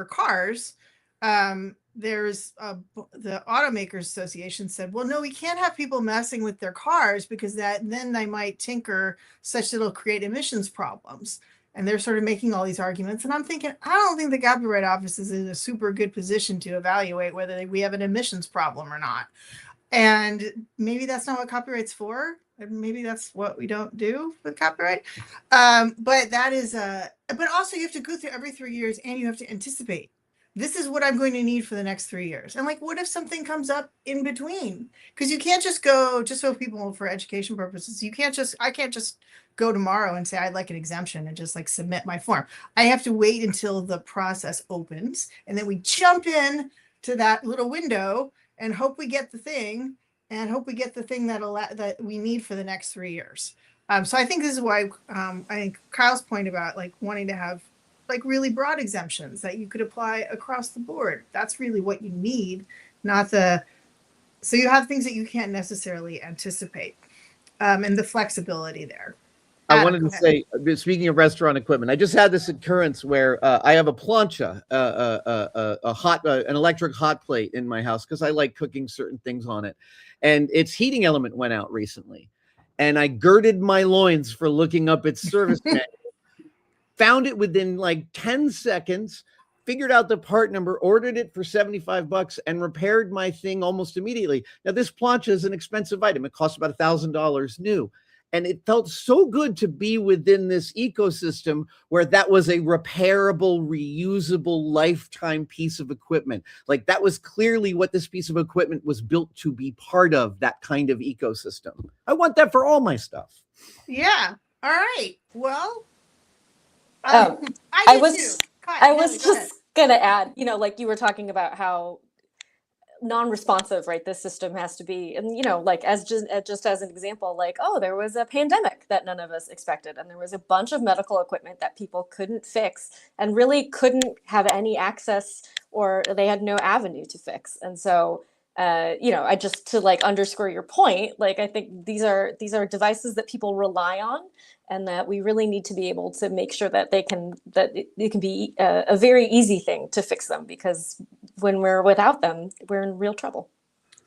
cars, there's the automakers association said, well, no, we can't have people messing with their cars because then they might tinker such that it'll create emissions problems. And they're sort of making all these arguments. And I'm thinking, I don't think the Copyright Office is in a super good position to evaluate whether we have an emissions problem or not. And maybe that's not what copyright's for. Maybe that's what we don't do with copyright. But that is but also you have to go through every 3 years and you have to anticipate. This is what I'm going to need for the next 3 years. And like, what if something comes up in between? Because you can't just go, just so people for education purposes, I can't just go tomorrow and say, I'd like an exemption and just like submit my form. I have to wait until the process opens. And then we jump in to that little window and hope we get the thing that we need for the next 3 years. So I think this is why I think Kyle's point about like wanting to have like really broad exemptions that you could apply across the board. That's really what you need, so you have things that you can't necessarily anticipate, and the flexibility there. I wanted to say, speaking of restaurant equipment, I just had this occurrence where I have a plancha, a an electric hot plate in my house because I like cooking certain things on it, and its heating element went out recently, and I girded my loins for looking up its service manual, found it within like 10 seconds, figured out the part number, ordered it for $75, and repaired my thing almost immediately. Now, this plancha is an expensive item. It costs about $1,000 new. And it felt so good to be within this ecosystem where that was a repairable, reusable, lifetime piece of equipment. Like that was clearly what this piece of equipment was built to be part of, that kind of ecosystem. I want that for all my stuff. Yeah. All right. Well, I I was just gonna add, you know, like you were talking about how non-responsive, right, this system has to be, and you know, like as just as an example, like, oh, there was a pandemic that none of us expected, and there was a bunch of medical equipment that people couldn't fix and really couldn't have any access, or they had no avenue to fix. And so you know, I just, to like underscore your point, like I think these are devices that people rely on, and that we really need to be able to make sure that it can be a very easy thing to fix them, because when we're without them, we're in real trouble.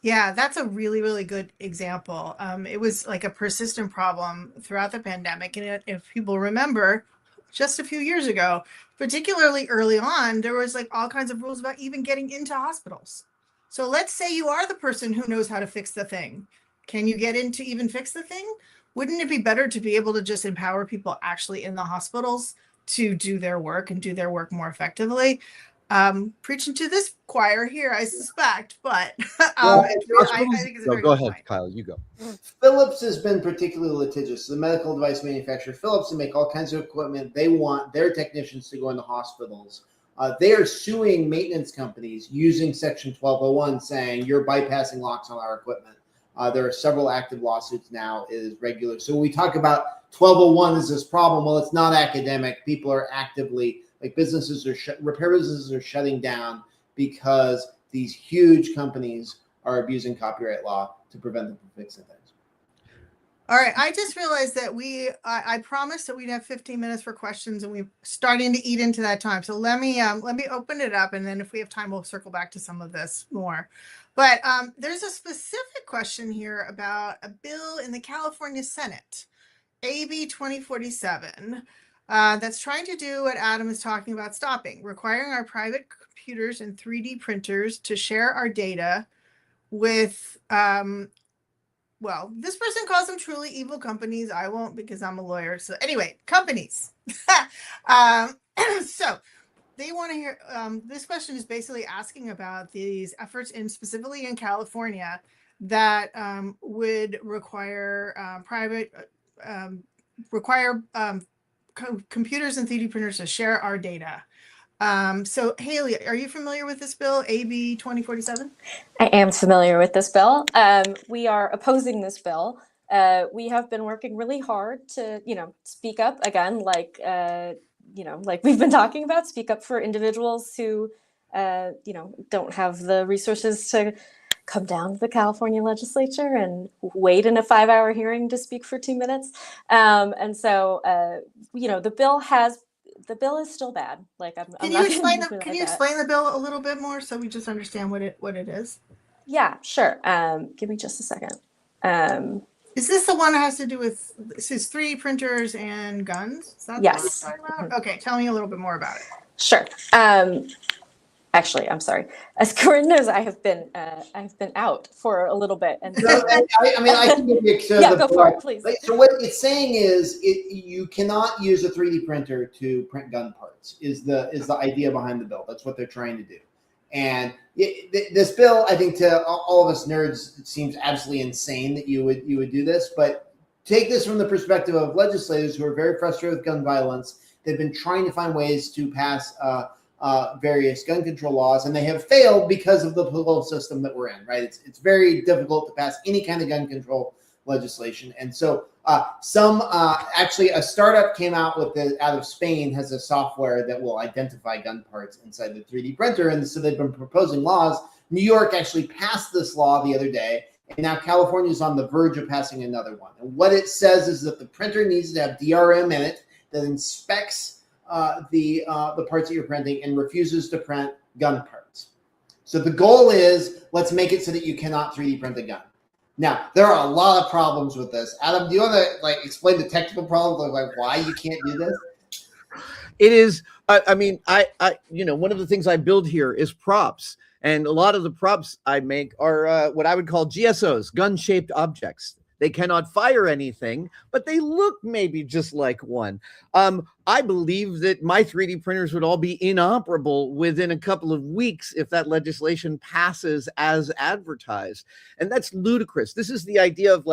Yeah, that's a really, really good example. It was like a persistent problem throughout the pandemic. And if people remember, just a few years ago, particularly early on, there was like all kinds of rules about even getting into hospitals. So let's say you are the person who knows how to fix the thing. Can you get in to even fix the thing? Wouldn't it be better to be able to just empower people actually in the hospitals to do their work and do their work more effectively? Preaching to this choir here, I suspect, but I think it's a very go good ahead, point. Kyle, you go. Philips has been particularly litigious. The medical device manufacturer Philips, to make all kinds of equipment. They want their technicians to go into hospitals. They are suing maintenance companies using Section 1201, saying you're bypassing locks on our equipment. There are several active lawsuits now. It is regular. So when we talk about 1201 is this problem, well, it's not academic. People are actively, like businesses are, repair businesses are shutting down because these huge companies are abusing copyright law to prevent them from fixing things. All right, I just realized that I promised that we'd have 15 minutes for questions, and we're starting to eat into that time. So let me open it up, and then if we have time, we'll circle back to some of this more. But there's a specific question here about a bill in the California Senate, AB 2047, that's trying to do what Adam is talking about stopping, requiring our private computers and 3D printers to share our data with well, this person calls them truly evil companies. I won't, because I'm a lawyer. So anyway, companies. So they want to hear, this question is basically asking about these efforts specifically in California that would require computers and 3D printers to share our data. So Haley, are you familiar with this bill, AB 2047? I am familiar with this bill. We are opposing this bill. We have been working really hard to, you know, speak up again, like, you know, like we've been talking about, speak up for individuals who, you know, don't have the resources to come down to the California legislature and wait in a 5-hour hearing to speak for 2 minutes. And so, you know, the bill is still bad. Like, Can you explain the bill a little bit more so we just understand what it is? Yeah, sure. Give me just a second. Is this the one that has to do with, this is 3D printers and guns? Is that Yes. what we're talking about? Okay, tell me a little bit more about it. Sure. Actually, I'm sorry. As Corinne knows, I have been out for a little bit, and no, I can give you a yeah, go for it, please. So what it's saying is, you cannot use a 3D printer to print gun parts. Is the idea behind the bill? That's what they're trying to do. And this bill, I think, to all of us nerds, it seems absolutely insane that you would do this. But take this from the perspective of legislators who are very frustrated with gun violence. They've been trying to find ways to pass various gun control laws, and they have failed because of the political system that we're in, right? It's very difficult to pass any kind of gun control legislation. And so actually a startup came out out of Spain, has a software that will identify gun parts inside the 3D printer. And so they've been proposing laws. New York actually passed this law the other day, and now California is on the verge of passing another one. And what it says is that the printer needs to have DRM in it that inspects the parts that you're printing and refuses to print gun parts. So the goal is, let's make it so that you cannot 3D print a gun. Now, there are a lot of problems with this. Adam, do you want to explain the technical problems of why you can't do this? It is, I mean, one of the things I build here is props. And a lot of the props I make are what I would call GSOs, gun-shaped objects. They cannot fire anything, but they look maybe just like one. I believe that my 3D printers would all be inoperable within a couple of weeks if that legislation passes as advertised. And that's ludicrous. This is the idea of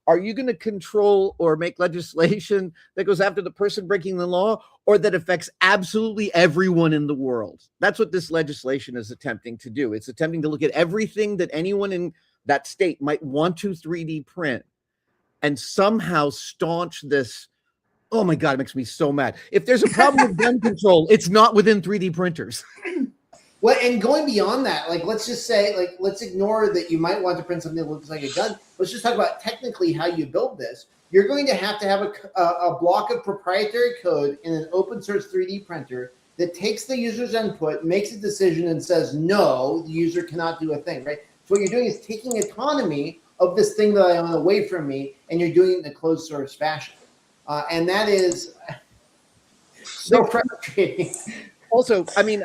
are you going to control or make legislation that goes after the person breaking the law or that affects absolutely everyone in the world? That's what this legislation is attempting to do. It's attempting to look at everything that anyone in that state might want to 3D print and somehow staunch this. Oh my God, it makes me so mad. If there's a problem with gun control, it's not within 3D printers. Well, and going beyond that, let's just say, let's ignore that you might want to print something that looks like a gun. Let's just talk about technically how you build this. You're going to have a block of proprietary code in an open source 3D printer that takes the user's input, makes a decision, and says, no, the user cannot do a thing, right? So what you're doing is taking autonomy of this thing that I own away from me, and you're doing it in a closed source fashion. And that is so frustrating. Also, I mean,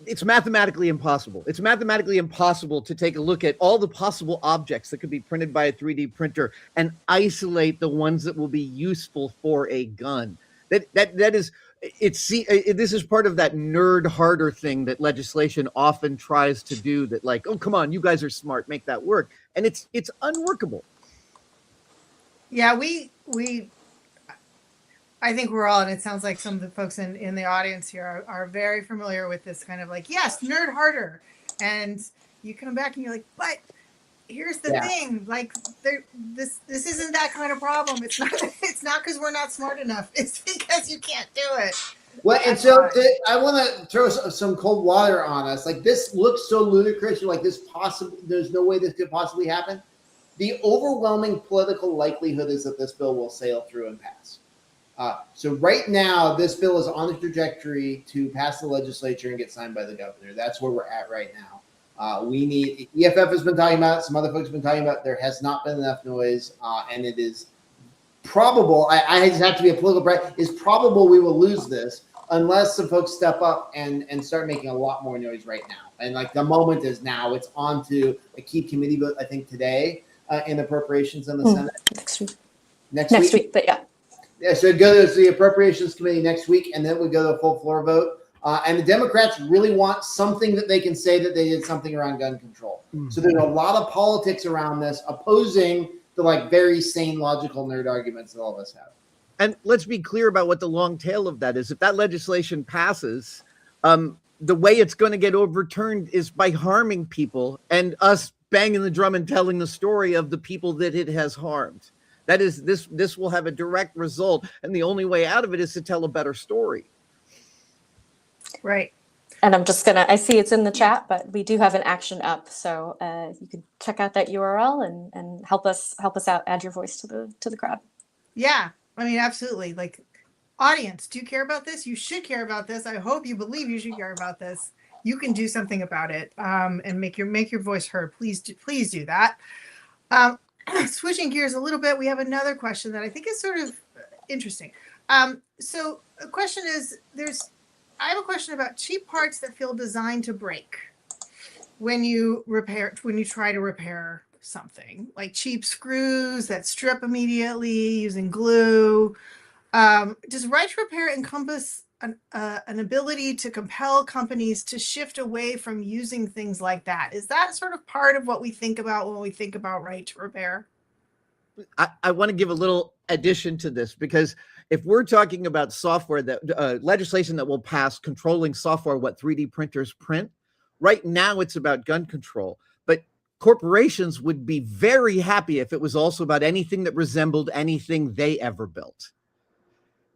it's mathematically impossible. It's mathematically impossible to take a look at all the possible objects that could be printed by a 3D printer and isolate the ones that will be useful for a gun. This is part of that nerd harder thing that legislation often tries to do, that oh, come on, you guys are smart, make that work. And it's unworkable. Yeah, I think we're all, and it sounds like some of the folks in the audience here are very familiar with this kind of yes, nerd harder. And you come back and you're like, but here's the thing, this isn't that kind of problem. It's not because we're not smart enough. It's because you can't do it. Well, and so I want to throw some cold water on us. This looks so ludicrous. You're there's no way this could possibly happen. The overwhelming political likelihood is that this bill will sail through and pass. So right now, this bill is on the trajectory to pass the legislature and get signed by the governor. That's where we're at right now. We need, EFF has been talking about it, some other folks have been talking about it. There has not been enough noise, and it is probable, I just have to be a political brag, it's probable we will lose this unless some folks step up and start making a lot more noise right now. And the moment is now. It's on to a key committee vote, I think today, in appropriations in the Senate. Next week, but yeah. Yeah, so it goes to the Appropriations Committee next week, and then we go to a full floor vote. And the Democrats really want something that they can say that they did something around gun control. So there's a lot of politics around this, opposing the very sane, logical nerd arguments that all of us have. And let's be clear about what the long tail of that is. If that legislation passes, the way it's going to get overturned is by harming people and us banging the drum and telling the story of the people that it has harmed. That is, this will have a direct result, and the only way out of it is to tell a better story. Right. And I see it's in the chat, but we do have an action up, so you can check out that URL and help us out, add your voice to the crowd. Yeah, I mean, absolutely. Audience, do you care about this? You should care about this. I hope you believe you should care about this. You can do something about it, and make your voice heard. Please do that. Switching gears a little bit, we have another question that I think is sort of interesting. So the question is, I have a question about cheap parts that feel designed to break when you try to repair something, like cheap screws that strip immediately using glue. Does right to repair encompass an ability to compel companies to shift away from using things like that? Is that sort of part of what we think about when we think about right to repair? I want to give a little addition to this, because if we're talking about software that legislation that will pass controlling software, what 3D printers print, right now it's about gun control. But corporations would be very happy if it was also about anything that resembled anything they ever built.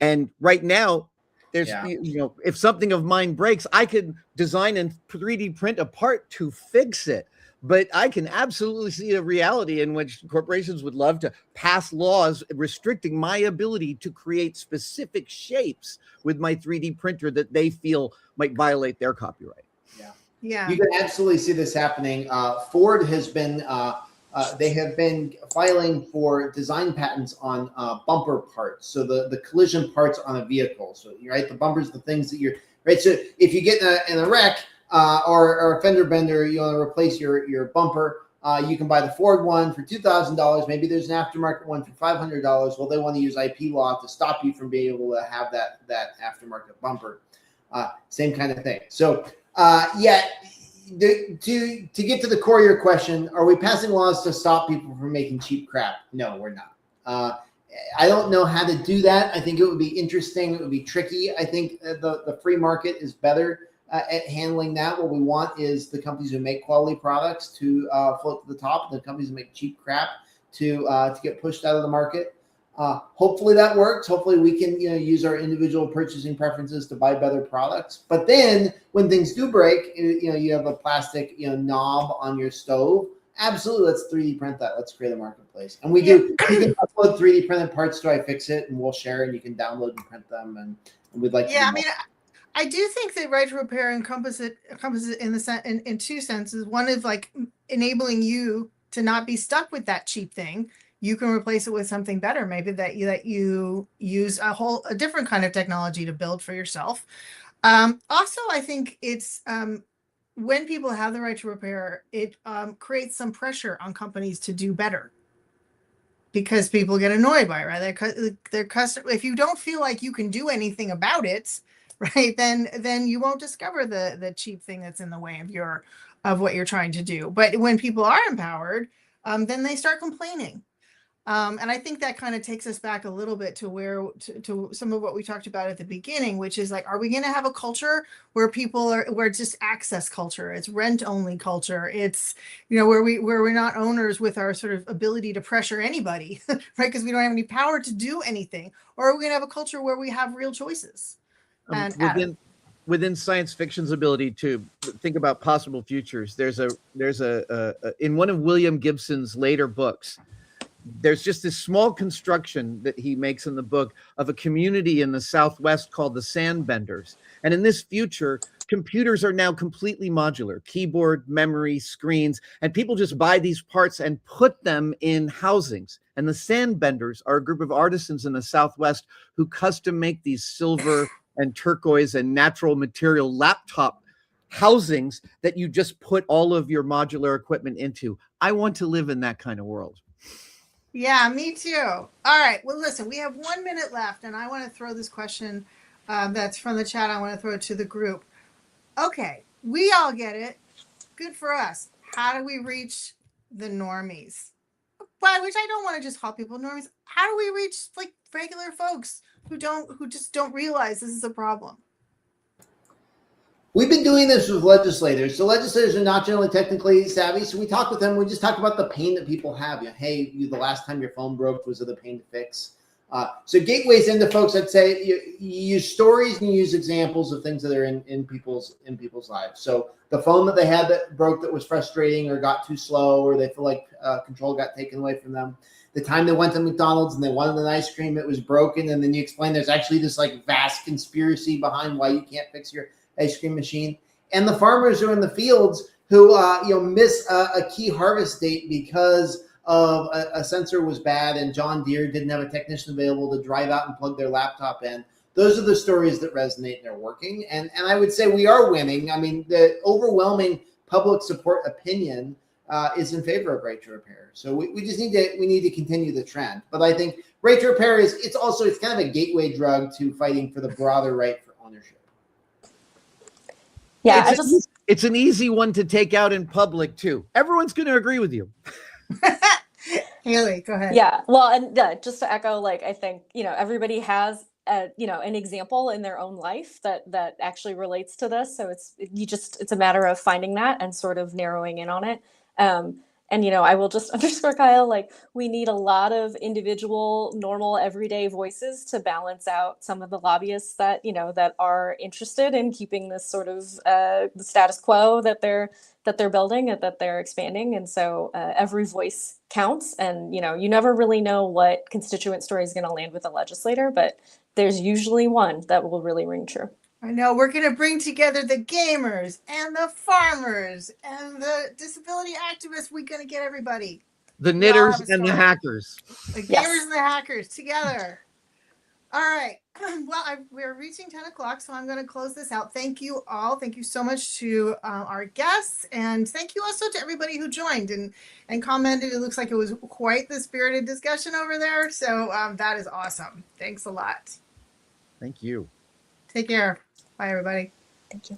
And right now, there's, if something of mine breaks, I could design and 3D print a part to fix it. But I can absolutely see a reality in which corporations would love to pass laws restricting my ability to create specific shapes with my 3D printer that they feel might violate their copyright. Yeah. Yeah. You can absolutely see this happening. Ford has been they have been filing for design patents on bumper parts, so the collision parts on a vehicle. So right, the bumpers, the things that you're right. So if you get in a wreck or a fender bender, you want to replace your bumper. You can buy the Ford one for $2,000. Maybe there's an aftermarket one for $500. Well, they want to use IP law to stop you from being able to have that aftermarket bumper. Same kind of thing. So yeah, to get to the core of your question, are we passing laws to stop people from making cheap crap? No, we're not. I don't know how to do that. I think it would be interesting. It would be tricky. I think the free market is better at handling that. What we want is the companies who make quality products to float to the top, and the companies who make cheap crap to get pushed out of the market. Hopefully that works. Hopefully we can use our individual purchasing preferences to buy better products. But then when things do break, you have a plastic knob on your stove. Absolutely, let's 3D print that. Let's create a marketplace. And we do. You can upload 3D printed parts to iFixit, and we'll share, and you can download and print them. And we'd like to. Yeah, I mean, I do think that right to repair encompasses in two senses. One is like enabling you to not be stuck with that cheap thing. You can replace it with something better, maybe that you use a different kind of technology to build for yourself. Also, I think it's when people have the right to repair, it creates some pressure on companies to do better, because people get annoyed by it, right? Their customer, if you don't feel like you can do anything about it, right, then you won't discover the cheap thing that's in the way of what you're trying to do. But when people are empowered, then they start complaining. And I think that kind of takes us back a little bit to some of what we talked about at the beginning, which is like, are we going to have a culture where where it's just access culture, it's rent only culture, it's where we're not owners with our sort of ability to pressure anybody, right? Because we don't have any power to do anything. Or are we going to have a culture where we have real choices? And within science fiction's ability to think about possible futures, there's a in one of William Gibson's later books, there's just this small construction that he makes in the book of a community in the Southwest called the Sandbenders. And in this future, computers are now completely modular: keyboard, memory, screens, and people just buy these parts and put them in housings. And the Sandbenders are a group of artisans in the Southwest who custom make these silver and turquoise and natural material laptop housings that you just put all of your modular equipment into. I want to live in that kind of world. Yeah, me too. All right. Well, listen, we have 1 minute left, and I want to throw this question that's from the chat. I want to throw it to the group. Okay, we all get it. Good for us. How do we reach the normies? By which I don't want to just call people normies. How do we reach like regular folks who just don't realize this is a problem? We've been doing this with legislators. So legislators are not generally technically savvy. So we talk with them. We just talk about the pain that people have. Hey, the last time your phone broke, was it a pain to fix? So gateways into folks, I'd say you use stories and you use examples of things that are in people's lives. So the phone that they had that broke that was frustrating or got too slow, or they feel like control got taken away from them. The time they went to McDonald's and they wanted an ice cream, it was broken. And then you explain there's actually this like vast conspiracy behind why you can't fix your ice cream machine. And the farmers who are in the fields who miss a key harvest date because of a sensor was bad and John Deere didn't have a technician available to drive out and plug their laptop in. Those are the stories that resonate and they're working. And I would say we are winning. I mean, the overwhelming public support opinion is in favor of right to repair. So we just need to continue the trend. But I think right to repair it's kind of a gateway drug to fighting for the broader right for ownership. Yeah, it's an easy one to take out in public too. Everyone's going to agree with you. Haley, go ahead. Yeah, well, and just to echo, like, I think everybody has an example in their own life that actually relates to this. So it's a matter of finding that and sort of narrowing in on it. And I will just underscore, Kyle, like, we need a lot of individual, normal, everyday voices to balance out some of the lobbyists that are interested in keeping this sort of the status quo that they're building and that they're expanding. And so every voice counts. And you never really know what constituent story is going to land with a legislator, but there's usually one that will really ring true. I know we're going to bring together the gamers and the farmers and the disability activists. We're going to get everybody. The We all knitters have a and the story. hackers. The gamers Yes. and the hackers together. All right. Well, we're reaching 10 o'clock, so I'm going to close this out. Thank you all. Thank you so much to our guests. And thank you also to everybody who joined and commented. It looks like it was quite the spirited discussion over there. So that is awesome. Thanks a lot. Thank you. Take care. Bye, everybody. Thank you.